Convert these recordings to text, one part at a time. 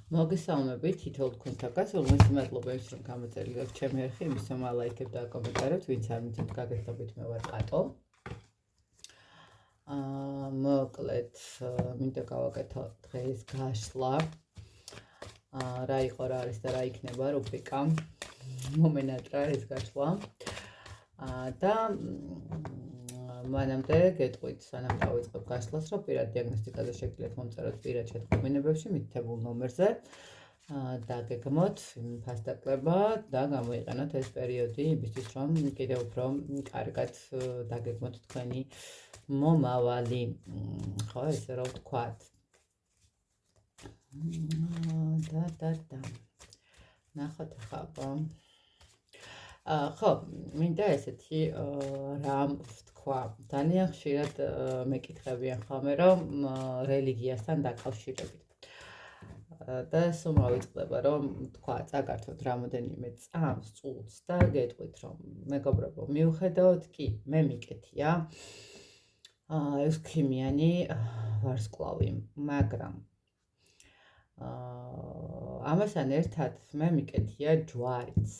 მოგესალმებით თითოეულ თქვენთაგას, უღმესი მადლობა იმის, რომ გამოწერილებ ჩემი არხი, იმის რომ ალაიქებთ და აკომენტარებთ, ვინც არ მიცემთ გაგეთობით მე ვარ ყატო. მოკლედ, მინდა გავაკეთო დღეს გაშლა. რა იყო, რა არის და რა იქნება რუბრიკა. მომენატრა ეს გაშლა. და მანამდე გეტყვით, სანამ დავიწყებ გაშლას, რომ პირად დიაგნოსტიკაზე შეგიძლიათ მომწეროთ პირად შეთქმულებებში მითითებულ ნომერზე და გეგმოთ ფასდაკლება და გამოიყენოთ ეს პერიოდი იმისთვის, რომ კიდევ უფრო კარგად დაგეგმოთ თქვენი მომავალი. ხო, ესე რომ ვთქვათ. და. ნახოთ ახლა. ხო, მინდა ესეთი რამ ვთქვა. ძალიან ხშირად მეკითხებიან ხოლმე, რომ რელიგიასთან დაკავშირებით. და სულ მოვიწყდება, რომ თქვა, წაგართოთ რამოდენიმე წამს, წუთს და გეტყვით, რომ მეგობრებო, მიუხედავად კი, მე მიკეთია ექვსქიმიანი ვარსკვლავი, მაგრამ ამასთან ერთად მე მიკეთია ჯვარიც.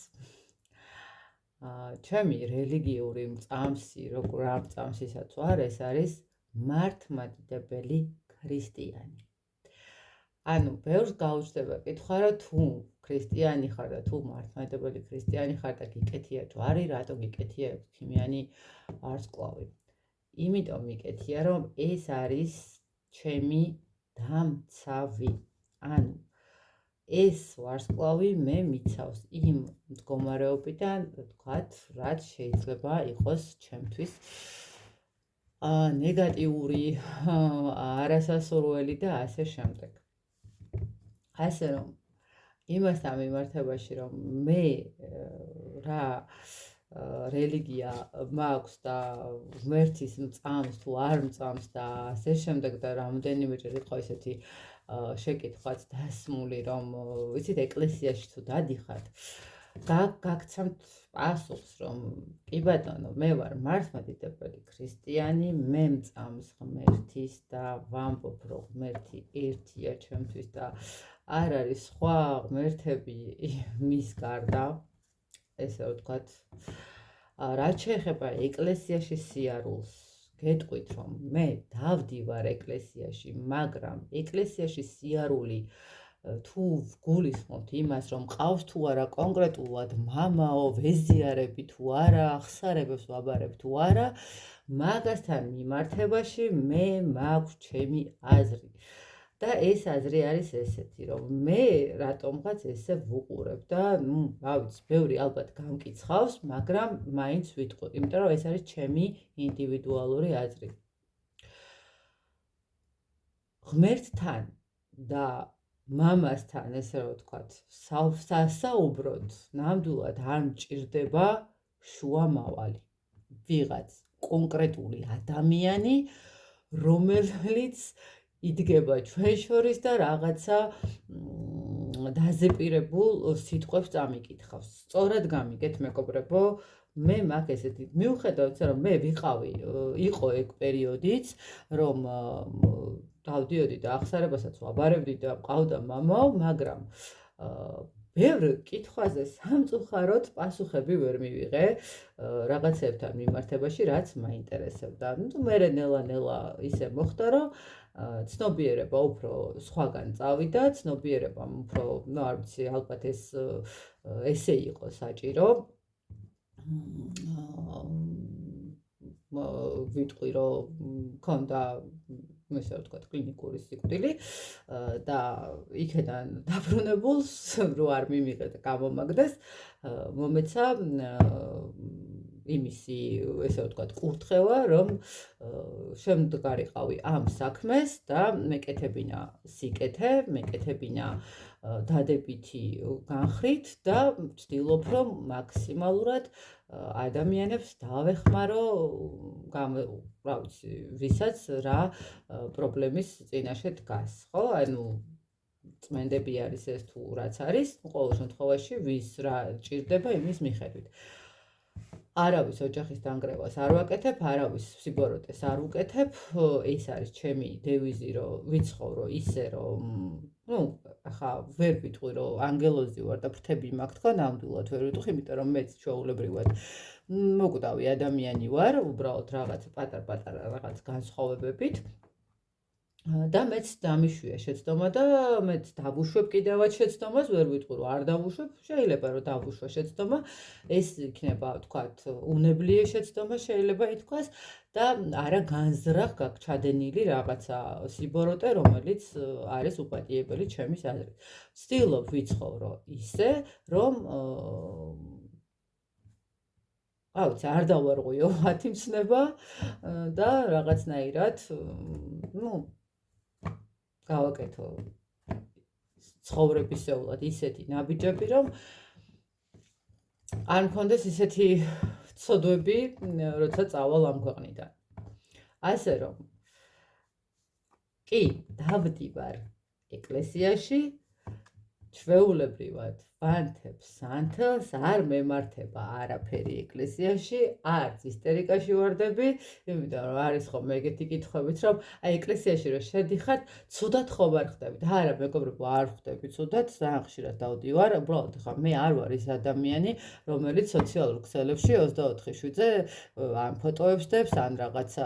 ჩემი რელიგიური მწამსი, როგორ ამ მწამსისაც ვარ, ეს არის მართლმადიდებელი ქრისტიანი. ანუ, ბევრს გაუჩნდება კითხვა, რომ თუ ქრისტიანი ხარ და თუ მართლმადიდებელი ქრისტიანი ხარ და გიკეთია ჯვარი, რატო გიკეთია ექვსქიმიანი ვარსკვლავი? იმიტომ მიკეთია, რომ ეს არის ჩემი დამცავი. ანუ, ეს ვარსკვლავი მე მიცავს იმ მდგომარეობიდან, ვთქვათ, რაც შეიძლება იყოს ჩემთვის ნეგატიური, არასასურველი და ასე შემდეგ. ასე რომ, იმასთან მიმართებაში, რომ მე რა რელიგია მაქვს და ღმერთის მწამს თუ არ მწამს და ასე შემდეგ და რამოდენიმეჯერ იყო ესეთი შეკითხვაც დასმული, რომ ვიცით, ეკლესიაში თუ დადიხართ, გაგცემთ პასუხს, რომ კი ბატონო, მე ვარ მართლმადიდებელი ქრისტიანი, მე მწამს ღმერთის და ვამბობ, რომ ღმერთი ერთია ჩემთვის და არ არის სხვა ღმერთები მის გარდა, ესე ვთქვათ. რაც შეეხება ეკლესიაში სიარულს, გეტყვით, რომ მე დავდივარ ეკლესიაში, მაგრამ ეკლესიაში სიარული თუ ვგულისხმობთ იმას, რომ ყავს თუ არა კონკრეტულად მამაო, ვეზიარები თუ არა, ახსარებებს ვაბარებ თუ არა, მაგასთან მიმართებაში მე მაქვს ჩემი აზრი. და ეს აზრი არის ესეთი, რომ მე რატომღაც ესე ვუყურებ და, რა ვიცი, ბევრი ალბათ გამკითხავს, მაგრამ მაინც ვიტყვი, იმიტომ რომ ეს არის ჩემი ინდივიდუალური აზრი. ღმერთთან და მამასთან, ესე რომ ვთქვათ, სასაუბროდ ნამდვილად არ მჭირდება შუამავალი. ვიღაც კონკრეტული ადამიანი, რომელიც იდგება ჩვენ შორის და რაღაცა დაზეპირებულ სიტყვებს წამიკითხავს. სწორად გამიგეთ, მეგობრებო, მე მაქვს ესეთი, მიუხედავად, რომ მე ვიყავი, იყო ეგ პერიოდიც, რომ დავდიოდი და ახსარებასაც ვაბარებდი და მყავდა მამაო, მაგრამ ბევრ კითხვაზე სამწუხაროდ პასუხები ვერ მივიღე რაღაცებთან მიმართებაში, რაც მაინტერესებდა. მერე ნელა-ნელა ისე მოხდა, რომ ცნობიერება უფრო სხვაგან წავიდა, ცნობიერება უფრო, არ ვიცი, ალბათ ესე იყო საჭირო. ვიტყვი, რომ მქონდა, ესე ვთქვათ, კლინიკური სიკვდილი და იქედან დაბრუნებულს, რო არ მიმიღე და გამომაგდეს, მომეცა იმისი, ესე ვთქვათ, კურთხევა, რომ შემდგარიყავი ამ საქმეს და მეკეთებინა სიკეთე, მეკეთებინა დადებითი განხრით და ვცდილობ, რომ მაქსიმალურად ადამიანებს დავეხმარო, რა ვიცი, ვისაც რა პრობლემის წინაშე დგას, ხო? ანუ წმენდები არის ეს თუ რაც არის, ყოველ შემთხვევაში ვის რა ჭირდება იმის მიხედვით. არავის ოჯახის დანგრევას არ ვაკეთებ, არავის სიბოროტეს არ ვუკეთებ, ეს არის ჩემი დევიზი, რომ ვიცხოვრო ისე, რომ ხა ვერ ვიტყვი რომ ანგელოზი ვარ და ფრთები მაქვს თქვა ნამდვილად ვერ ვიტყვი, იმიტომ რომ მეც ჩვეულებრივად მოკვდავი ადამიანი ვარ, უბრალოდ რაღაც პატარ-პატარა რაღაც განსხვავებებით. და მეც დამიშვია შეცდომა და მეც დავუშვებ კიდევაც შეცდომას, ვერ ვიტყვი რომ არ დავუშვებ, შეიძლება რომ დავუშვა შეცდომა, ეს იქნება თქვათ უნებლიე შეცდომა შეიძლება ითქვას და არა განზრახ გაქვს ჩადენილი რაღაცა სიბოროტე, რომელიც არის უპატიებელი ჩემის აზრით. ვცდილობ ვიცხოვრო ისე, რომ არ დავარღვიო 10 მცნება და რაღაცნაირად გავაკეთო ცხოვრებისეულად ისეთი ნაბიჯები, რომ არ მქონდეს ისეთი ცოდვები, როცა წავალ ამ ქვეყნიდან. ასე რომ კი, დავდივარ ეკლესიაში, ჩვეულებრივად ვანთებ სანთელს, არ მემართება არაფერი ეკლესიაში, არც ისტერიკაში ვარდები, იმიტომ რომ არის ხომ ეგეთი კითხვებით, რომ აი ეკლესიაში რომ შედიხარ, ცუდად ხომ არ ხდებით? არა, მეგობრებო, არ ხდები ცუდად, ძალიან ხშირად დავდივარ, უბრალოდ ხა მე არ ვარ ის ადამიანი, რომელიც სოციალურ ქსელებში 24/7-ზე ან ფოტოებს დებს, ან რაღაცა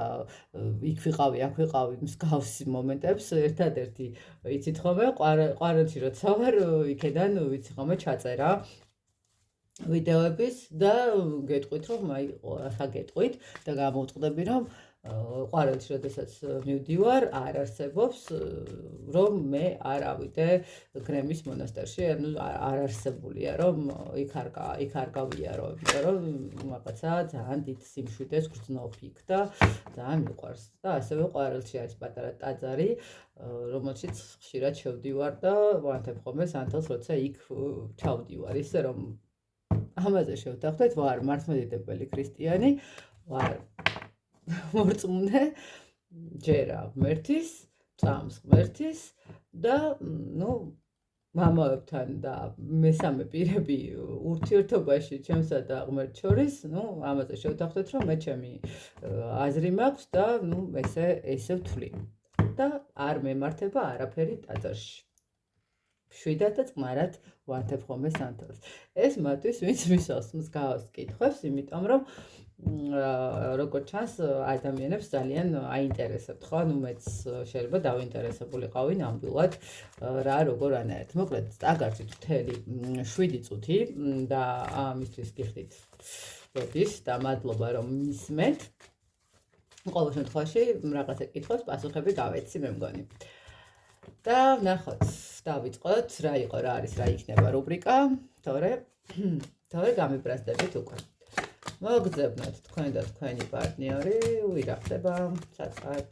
იქ ვიყავი, აქ ვიყავი, მსგავსი მომენტებს, ერთადერთი იცით ხოლმე, ყვარელში როცა ვარ, იქედან ვიცი ხოლმე ჩაწერა ვიდეოების და გეტყვით რომ ახლა გეტყვით და გამოვწყდები რომ ყვარელში როდესაც მივდივარ არ არსებობს რომ მე არ ავიდე გრემის მონასტერში, ანუ არ არსებულია რომ იქ არ გავიარო, იმიტომ რომ რაღაცა ძალიან დიდ სიმშვიდეს გრძნობ იქ და ძალიან მიყვარს და ასევე ყვარელში არის პატარა ტაძარი, რომელშიც ხშირად შევდივარ და ვანთებ ხოლმე სანთელს, როცა იქ ჩავდივარ, ისე რომ ამაზე შევთანხმდეთ, ვარ მართლმადიდებელი ქრისტიანი, ვარ მორწმუნე, ჯერა ღმერთის, წამს ღმერთის და მამაებთან და მესამე პირები ურთიერთობაში ჩემსა და ღმერთს შორის, ამაზე შევთანხმდეთ, რომ მე ჩემი აზრი მაქვს და ესე ვთვლი. და არ მემართება არაფერი ტაძარში. შვიდად და წყნარად ვანთებ ხოლმე სანთელს. ეს მათთვის ვინც მისვავს მსგავს კითხვებს, იმიტომ რომ როგორც ჩანს ადამიანებს ძალიან აინტერესებთ, ხო? მეც შეიძლება დავინტერესებულიყავი ნამდვილად რა როგორ ანაერთ. მოკლედ, სტაგარჩით მთელი 7 წუთი და ამისთვის გიხდით როდის და მადლობა რომ მისმენთ. ყოველ შემთხვევაში რაღაცა კითხვებს პასუხები გავეცი მე მგონი. და ნახოთ, დავიწყოთ, რა იყო, რა არის, რა იქნება რუბრიკა, თორე გამიბრაზდებით უკვე. მოგძებნოთ თქვენ და თქვენი პარტნიორი, ვირა ხდება, საწყად.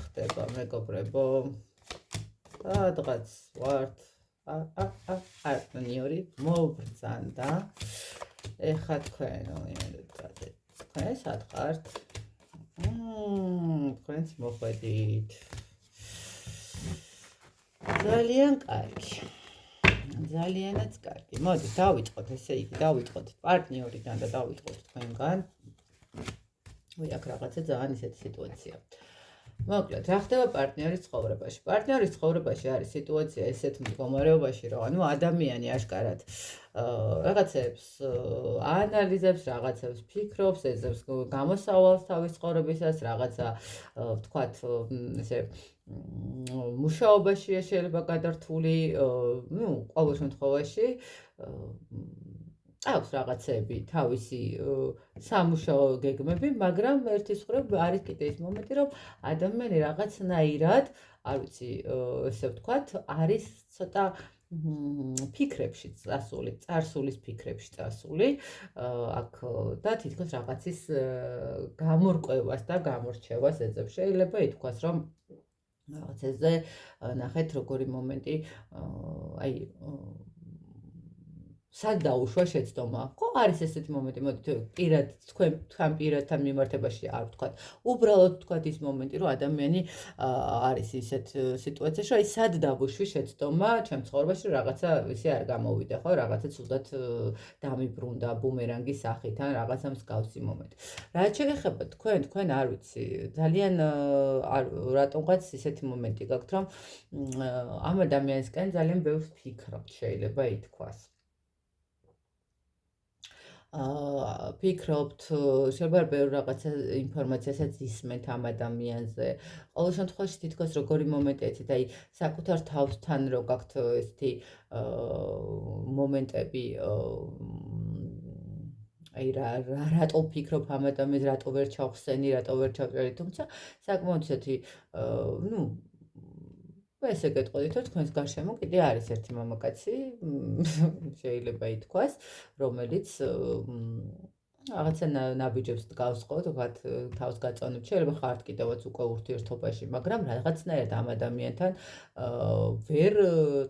ხდება, მეგობრებო. სადღაც ვართ. პარტნიორი მოგბრძანდა. ეხლა თქვენ სადღართ. თქვენც მოხვედით. ძალიან კარგი. ძალიანაც კარგი. მოდით დავიწყოთ, ესე იგი, დავიწყოთ პარტნიორიდან და დავიწყოთ თქვენგან. აქ რაღაცა ძალიან ისეთი სიტუაცია. მოკლედ, რა ხდება პარტნიორის ცხოვრებაში? პარტნიორის ცხოვრებაში არის სიტუაცია ესეთ მდგომარეობაში, რომ ადამიანი აშკარად რაღაცებს აანალიზებს, რაღაცებს ფიქრობს, ეძებს გამოსავალს თავის ცხოვრებისას, რაღაცა ვთქვათ, ესე მუშაობაშია შეიძლება გადართული, ყოველ შემთხვევაში აქვს რაღაცები, თავისი სამუშაო გეგმები, მაგრამ ერთის მხრივ არის კიდე ის მომენტი, რომ ადამიანი რაღაცნაირად, არ ვიცი, ესე ვთქვათ, არის ცოტა ფიქრებში წასული, წარსულის ფიქრებში წასული, აქ და თითქოს რაღაცის გამორკვევას და გამორჩევას ეძებს. შეიძლება ითქვას, რომ რაღაცაზე ნახეთ როგორი მომენტი, აი სად დაუშვა შეცდომა? ხო, არის ესეთი მომენტი, მოდით პირად თქვენ პირადთან მიმართებაში არ ვთქვათ. უბრალოდ ვთქვათ ის მომენტი, რომ ადამიანი არის ისეთ სიტუაციაში, რომ აი სად დავუშვი შეცდომა ჩემ ცხოვრებაში, რომ რაღაცა ისე არ გამოვიდა, ხო, რაღაცა ცუდად დამიბრუნდა ბუმერანგის სახით ან რაღაცა მსგავსი მომენტი. რაც შეგეხება თქვენ არ ვიცი, ძალიან რატომღაც ისეთი მომენტი გაქვთ, რომ ამ ადამიანისგან ძალიან ბევრს ფიქრობთ, შეიძლება ითქვას. ფიქრობთ, შეიძლება ბევრ რაღაცა ინფორმაციასაც ისმენთ ამ ადამიანზე. ყოველ შემთხვევაში თითქოს როგორი მომენტია იცით, აი საკუთარ თავსთან რო გაქვთ ესეთი მომენტები, აი რატო ვფიქრობ ამ ადამიანზე, რატო ვერ ჩავხსენი, რატო ვერ ჩავჭერი, თუმცა საკმაოდ ისეთი ნუ ესე გეტყოდით, რომ თქვენს გარშემო კიდე არის ერთი მამაკაცი, შეიძლება ითქვას, რომელიც რაღაცა ნაბიჯებს დგავს ხო, თქვათ თავს გაწონებთ, შეიძლება ხართ კიდევაც უკვე ურთიერთობაში, მაგრამ რაღაცნაირად ამ ადამიანთან ვერ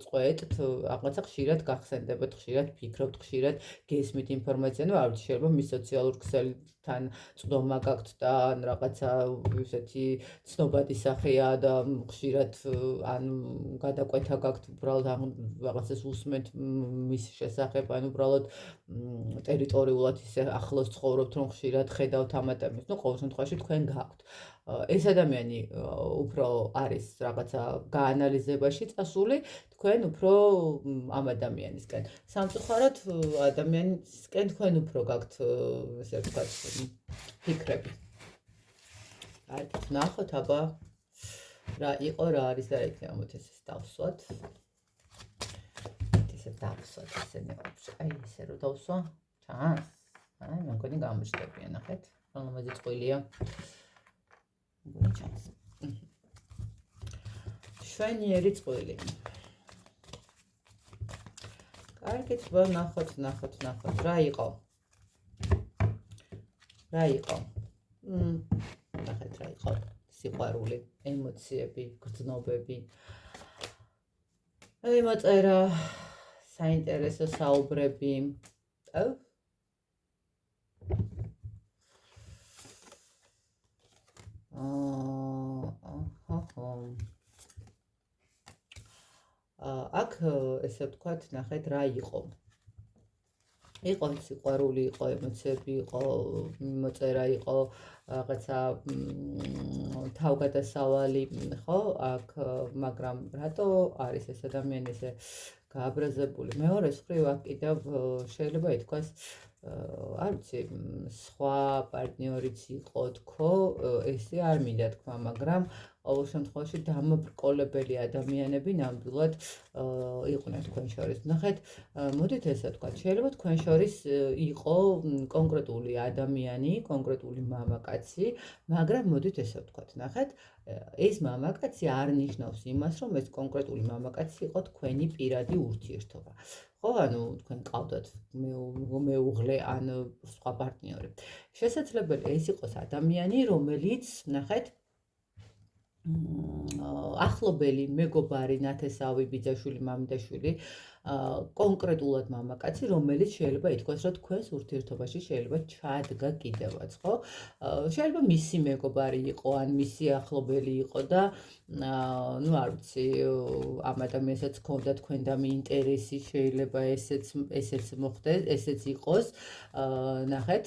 წყვეტთ, რაღაცა ხშირად გახსენდებათ, ხშირად ფიქრობთ, ხშირად გესმით ინფორმაცია, ნუ არ ვიცი, შეიძლება მის სოციალურ ქსელთან წვდომა გაქვთ და ან რაღაცა ისეთი ცნობადი სახეა და ხშირად ან გადაკვეთა გაქვთ, უბრალოდ რაღაცას უსმენთ მის შესახებ, ან უბრალოდ ტერიტორიულად ისე ახლოს ცხოვრობთ, რომ ხშირად ხედავთ ამ ადამიანს. ნუ ყოველ შემთხვევაში თქვენ გაქვთ. ეს ადამიანი უფრო არის რაღაცა გაანალიზებაში წასული, თქვენ უფრო ამ ადამიანისკენ. სამწუხაროდ ადამიანისკენ თქვენ უფრო გაქვთ ესე ვთქვათ ფიქრები. აიეთ, ნახოთ აბა რა იყო, რა არის და რა იქნება, მოდი ეს დავსვათ. ესე დავსვათ ესენი ვაფშე. აი ესე რომ დავსვა, ჩანს? აი, მე მგონი გამოჩნდებიან, ნახეთ, რომელმეზე წყვილია. მგონი ჩანს. შვენიერი წყვილი. კარგით, ნახოთ, რა იყო? რა იყო? ნახეთ რა იყო? სიყვარული, ემოციები, გრძნობები. მოწერა, საინტერესო საუბრები. აქ ესე ვთქვათ, ნახეთ რა იყო. იყო სიყვარული, იყო ემოციები, იყო მოწერა, იყო რაღაცა თავგადასავალი, ხო? აქ მაგრამ რატო არის ეს ადამიანი ესე გააბრაზებული? მეორეს მხრივ აქ კიდევ შეიძლება ითქვას, არ ვიცი, სხვა პარტნიორიც იყო თქო, ესე არ მინდა თქვა, მაგრამ ყოველ შემთხვევაში დამბრკოლებელი ადამიანები ნამდვილად იყვნენ თქვენ შორის. ნახეთ, მოდით ესე ვთქვათ, შეიძლება თქვენ შორის იყო კონკრეტული ადამიანი, კონკრეტული მამაკაცი, მაგრამ მოდით ესე ვთქვათ, ნახეთ, ეს მამაკაცი არ ნიშნავს იმას, რომ ეს კონკრეტული მამაკაცი იყო თქვენი პირადი ურთიერთობა. ხო, ანუ თქვენ ყავდათ მეუღლე ან სხვა პარტნიორი. შესაძლებელი ეს იყოს ადამიანი, რომელიც, ნახეთ, ახლობელი, მეგობარი, ნათესავი, ბიძაშვილი, მამიდაშვილი, კონკრეტულად მამაკაცი, რომელიც შეიძლება ითქვას, რომ თქვენს ურთიერთობაში შეიძლება ჩადგა კიდევაც, ხო? შეიძლება მისი მეგობარი იყო, ან მისი ახლობელი იყო და ნუ არ ვიცი, ამ ადამიანსაც ჰქონდა თქვენდამი ინტერესი, შეიძლება ესეც მოხდეს, ესეც იყოს. ნახეთ,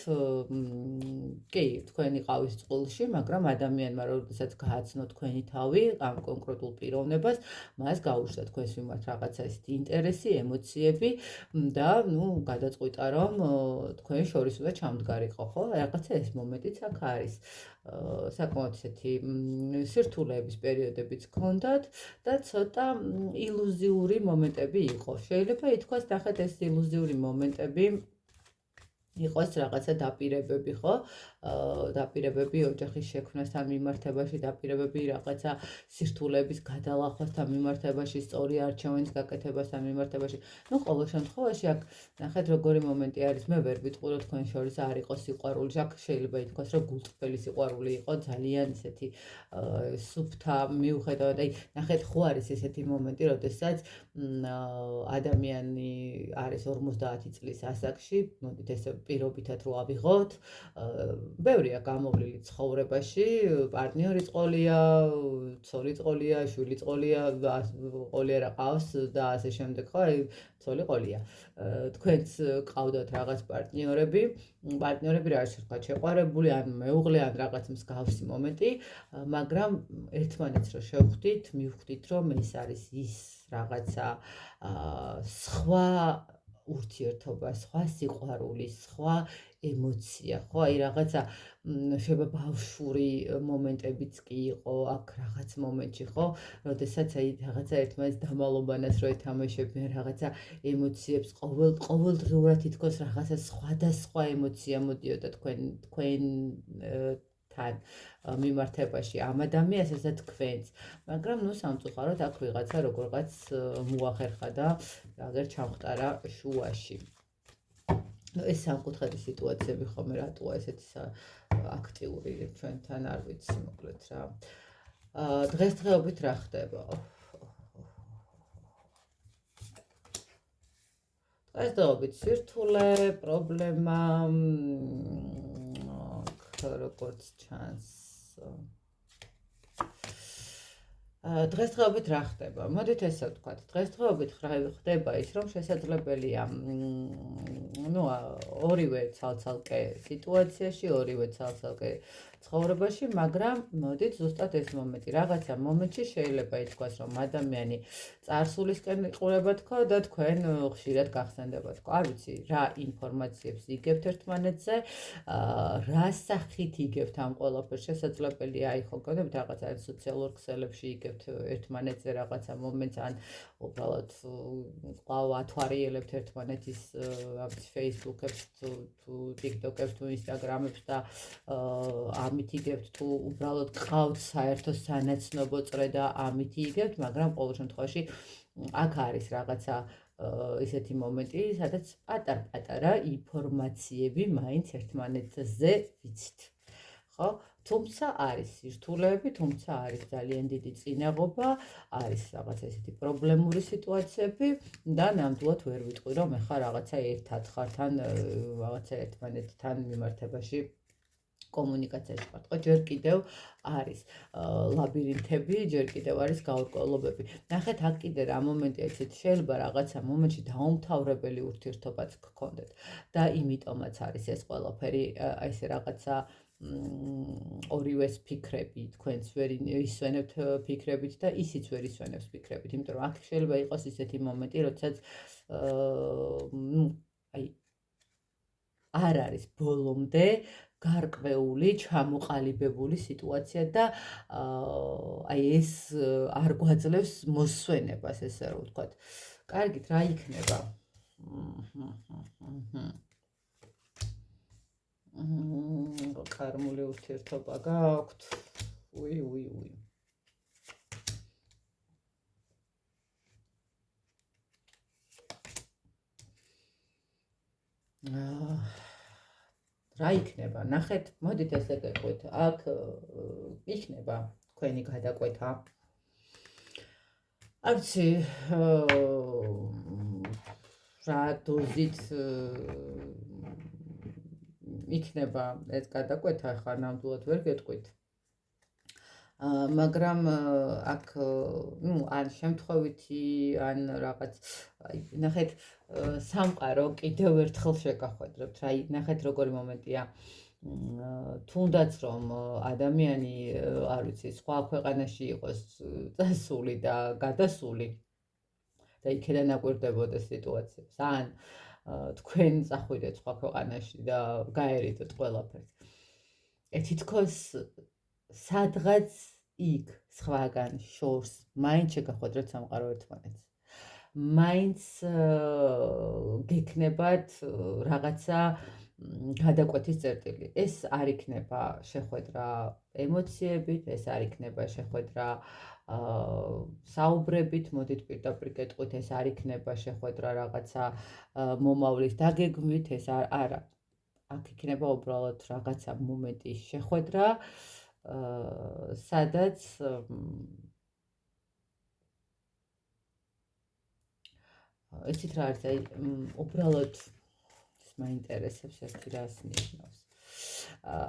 კი, თქვენი ყავის წყვილში, მაგრამ ადამიანმა როდესაც გააცნო თქვენი თავი ამ კონკრეტულ პიროვნებას, მას გაუშვდა თქვენს მიმართ რაღაცა ისეთი ინტერესი, ემოციები და ნუ გადაწყვიტა, რომ თქვენ შორის უნდა ჩამდგარიყო, ხო? რაღაცა ეს მომენტიც აქ არის. საკმაოდ ისეთი სირთულეების პერიოდებიც ჰქონდათ და ცოტა ილუზიური მომენტები იყო. შეიძლება ითქვას, ნახეთ, ეს ილუზიური მომენტები იყოს რაღაცა დაპირებები, ხო? დაპირებები ოჯახის შექმნასთან მიმართებაში, დაპირებები რაღაცა სირთულეების გადალახვასთან მიმართებაში, სწორი არჩევნის გაკეთებასთან მიმართებაში. ნუ ყოველ შემთხვევაში აქ ნახეთ როგორი მომენტი არის, მე ვერ ვიტყურო თქვენ შორის არ იყო სიყვარული, აქ შეიძლება ითქვას, რომ გულწრფელი სიყვარული იყო, ძალიან ისეთი სუფთა მიუხედავად, აი ნახეთ ხო არის ესეთი მომენტი, როდესაც ადამიანი არის 50 წლის ასაკში, მოდით ესე პირობითად რო ავიღოთ, ბევრია გამოვლილი ცხოვრებაში, პარტნიორის ყოლია, ცოლის ყოლია, შვილის ყოლია, ყოლია რა ყავს და ასე შემდეგ, ხო, აი ცოლი ყოლია. თქვენც ყავდათ რაღაც პარტნიორები რა შეხვდათ შეყვარებული, ან მეუღლე, ან რაღაც მსგავსი მომენტი, მაგრამ ერთმანეთს რო შევხვდით, მივხვდით, რომ ეს არის ის რაღაცა სხვა ურთიერთობა, სხვა სიყვარული, სხვა ემოცია, ხო, აი რაღაცა შეიძლება ბავშვური მომენტებიც კი იყო აქ რაღაც მომენტში, ხო, როდესაც აი რაღაცა ერთმანეთს დამალობანას რო ეთამაშებდნენ, რაღაცა ემოციებს ყოველდღიურად თითქოს რაღაცა სხვადასხვა ემოცია მოდიოდა თქვენთან მიმართებაში ამ ადამიანს ესა თქვენს, მაგრამ ნუ სამწუხაროდ აქ ვიღაცა როგორღაც მოახერხა და აღარ ჩამხტარა შუაში. ეს სამკუთხედი სიტუაციები ხომ რატოა ესეთი აქტიური ჩვენთან არ ვიცი მოკლედ რა. დღესდღეობით რა ხდება? დღესდღეობით სირთულე, პრობლემა, როგორც ჩანს. დღესდღეობით რა ხდება? მოდით ესე ვთქვათ, დღესდღეობით ხდება ის, რომ შესაძლებელია ნუ ორივე ცალ-ცალკე სიტუაციაში, ორივე ცალ-ცალკე ცხოვრებაში, მაგრამ მოდით ზუსტად ეს მომენტი. რაღაცა მომენტში შეიძლება ითქვას, რომ ადამიანი წარსულისკენ იყურება თქო და თქვენ ხშირად გახსენდება თქო. არ ვიცი, რა ინფორმაციებს იგებთ ერთმანეთზე, რა სახით იგებთ ამ ყველაფერს, შესაძლებელია აი ხო გქონდებით რაღაცა სოციალურ ქსელებში იგებთ ერთმანეთზე რაღაცა მომენტს, ან უბრალოდ ყავ ათვარიელებთ ერთმანეთის Facebook-ებს თუ TikTok-ებს თუ Instagram-ებს და ამით იგებთ თუ უბრალოდ ყავთ საერთო სანაცნობო წრე და ამით იგებთ, მაგრამ ყოველ შემთხვევაში აქ არის რაღაცა ისეთი მომენტი, სადაც პატარ-პატარა ინფორმაციები მაინც ერთმანეთზე ვიცით. ხო? თუმცა არის სირთულეები, თუმცა არის ძალიან დიდი წინაღობა, არის რაღაცა ესეთი პრობლემური სიტუაციები და ნამდვილად ვერ ვიტყვი, რომ ეხლა რაღაცა ერთად ხართ ან რაღაცა ერთმანეთთან მიმართებაში კომუნიკაციაში ხართ. ხო, ჯერ კიდევ არის ლაბირინთები, ჯერ კიდევ არის გაურკვევლობები. ნახეთ, აქ კიდე რა მომენტია იცით, შეიძლება რაღაცა მომენტში დაუმთავრებელი ურთიერთობაც გქონდეთ და იმიტომაც არის ეს ყველაფერი ესე რაღაცა ორივეს ფიქრები, თქვენც ვერ ისვენებთ ფიქრებით და ისიც ვერ ისვენებს ფიქრებით, იმიტომ რომ აქ შეიძლება იყოს ისეთი მომენტი, როდესაც აი არ არის ბოლომდე გარკვეული, ჩამოყალიბებული სიტუაცია და აი ეს არ გვაძლევს მოსვენებას, ესე რომ ვთქვათ. კარგით, რა იქნება? კარმული ურთიერთობა გაქვთ. უი. რა იქნება? ნახეთ, მოდით ესე გეტყვით. აქ იქნება თქვენი გადაკვეთა. არ ვიცი, რა დოზით იქნება ეს გადაკვეთა, ხა ნამდვილად ვერ გეტყვით. მაგრამ აქ ნუ ან შემთხვევითი, ან რაღაც აი ნახეთ, სამყარო კიდევ ერთხელ შეგახვედრებთ. აი ნახეთ როგორი მომენტია. თუნდაც რომ ადამიანი, არ ვიცი, სხვა ქვეყანაში იყოს წასული და გადასული და იქიდან აკვირდებოდეს სიტუაციებს, ან თქვენ წახვიდეთ სხვა ქვეყანაში და გაერიდოთ ყველაფერს. თითქოს სადღაც იქ სხვაგან შორს მაინც შეგახვედრეთ სამყარო ერთმანეთს. მაინც გექნებათ რაღაცა გადაკვეთის წერტილი. ეს არ იქნება შეხვედრა ემოციებით, ეს არ იქნება შეხვედრა საუბრებით, მოდით პირდაპირ გეტყვით, ეს არ იქნება შეხვედრა რაღაცა მომავლის დაგეგმვით, ეს არა. აქ იქნება უბრალოდ რაღაცა მომენტის შეხვედრა, სადაც იცით რა არის, აი უბრალოდ მაინტერესებს ერთი რას ნიშნავს.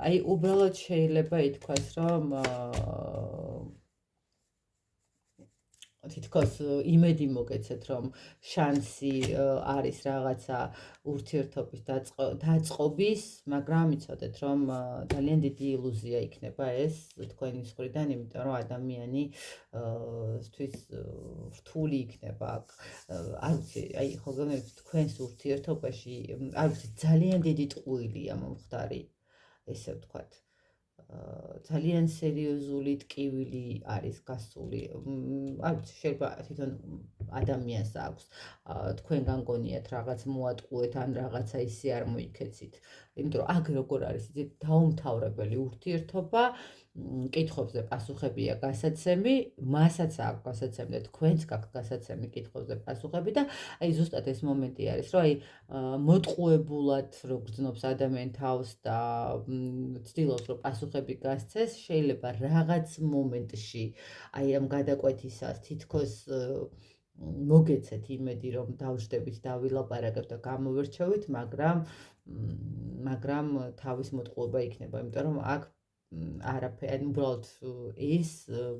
აი უბრალოდ შეიძლება ითქვას, რომ თითქოს იმედი მოგეცეთ, რომ შანსი არის რაღაცა ურთიერთობის დაწყობის, მაგრამ იცოდეთ, რომ ძალიან დიდი ილუზია იქნება ეს თქვენი მხრიდან, იმიტომ რომ ადამიანი თვის რთული იქნება აქ. არ ვიცი, აი ხო გონებთ თქვენს ურთიერთობაში, არ ვიცი, ძალიან დიდი ტყუილია მომხდარი, ესე ვთქვათ. ძალიან სერიოზული ტკივილი არის გასული. არ ვიცი, შეიძლება თვითონ ადამიანს აქვს თქვენგან გონიათ რაღაც მოატყუეთ ან რაღაცა ისე არ მოიქეცით. იმიტომ რომ აქ როგორ არის, იცით, დაუმთავრებელი ურთიერთობა, კითხვებზე პასუხებია გასაცემი, მასაც აქვს გასაცემი და თქვენც გაქვთ გასაცემი კითხვებზე პასუხები და აი ზუსტად ეს მომენტი არის, რომ აი მოტყუებულად რო გრძნობს ადამიანი თავს და ცდილობს რომ პასუხები გასცეს, შეიძლება რაღაც მომენტში აი ამ გადაკვეთისას თითქოს მოგეცეთ იმედი რომ დავждებით, დავილაპარაკებთ და გამოვირჩევით, მაგრამ თავის მოტყუება იქნება, იმიტომ რომ აქ არაფერი, უბრალოდ ის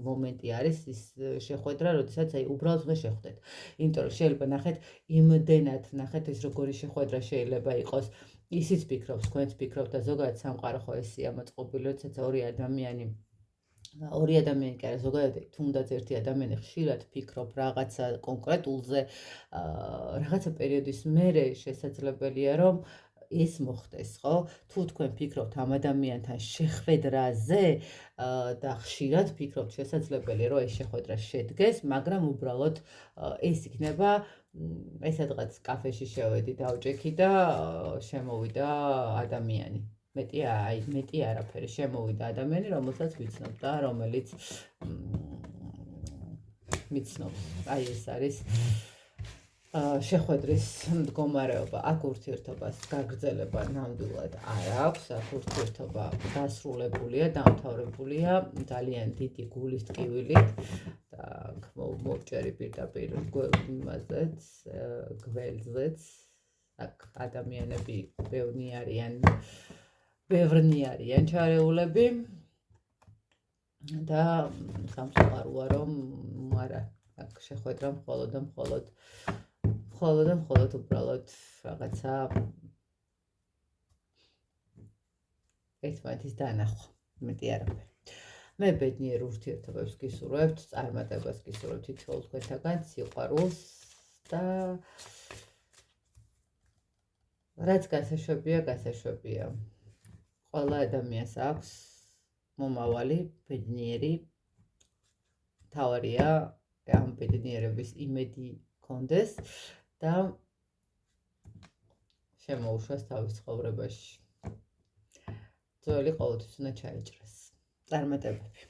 მომენტი არის, ის შეხვედრა, როდესაც აი უბრალოდ უნდა შეხვდეთ. იმიტომ რომ შეიძლება ნახეთ, იმდენად ნახეთ ეს როგორი შეხვედრა შეიძლება იყოს. ისიც ფიქრობს, თქვენც ფიქრობთ და ზოგადად სამყარო ხო ესეა მოწყობილი, როდესაც ორი ადამიანი კი არა, ზოგადად თუნდაც ერთი ადამიანი ხშირად ფიქრობ რაღაცა კონკრეტულზე, რაღაცა პერიოდის მერე შესაძლებელია, რომ ეს მოხდეს, ხო? თუ თქვენ ფიქრობთ ამ ადამიანთან შეხვედრაზე და ხშირად ფიქრობთ, შესაძლებელია, რომ ეს შეხვედრა შედგეს, მაგრამ უბრალოდ ეს იქნება სადღაც კაფეში შევედი, დავჭექი და შემოვიდა ადამიანი. მეტი არაფერი, შემოვიდა ადამიანი, რომელსაც ვიცნობ და რომელიც მიცნობს. აი ეს არის შეხვედრის მდგომარეობა. აქ ურთიერთობას გაგრძელება ნამდვილად არ აქვს, აქ ურთიერთობა დასრულებულია, დამთავრებულია ძალიან დიდი გულის ტკივილით და მოვჭერი პირდაპირ იმაზეც, გველზეც. აქ ადამიანები ბევრნი არიან ჩარეულები და სამწუხაროა, რომ არა, აქ შეხვედრა მხოლოდ უბრალოდ რაღაცა ერთმანეთის დანახვა, მეტი არაფერი. მე ბედნიერ ურთიერთობებს გისურვებთ, წარმატებას გისურვებთ თითოეულ თქვენთაგან, სიყვარულს და რაც გასაშვებია. ყველა ადამიანს აქვს მომავალი, ბედნიერი. თავარია ამ ბედნიერების იმედი გქონდეს და შემოუშვას თავის ცხოვრებაში. ძველი ყოველთვის უნდა ჩაიჭრას. წარმატებები.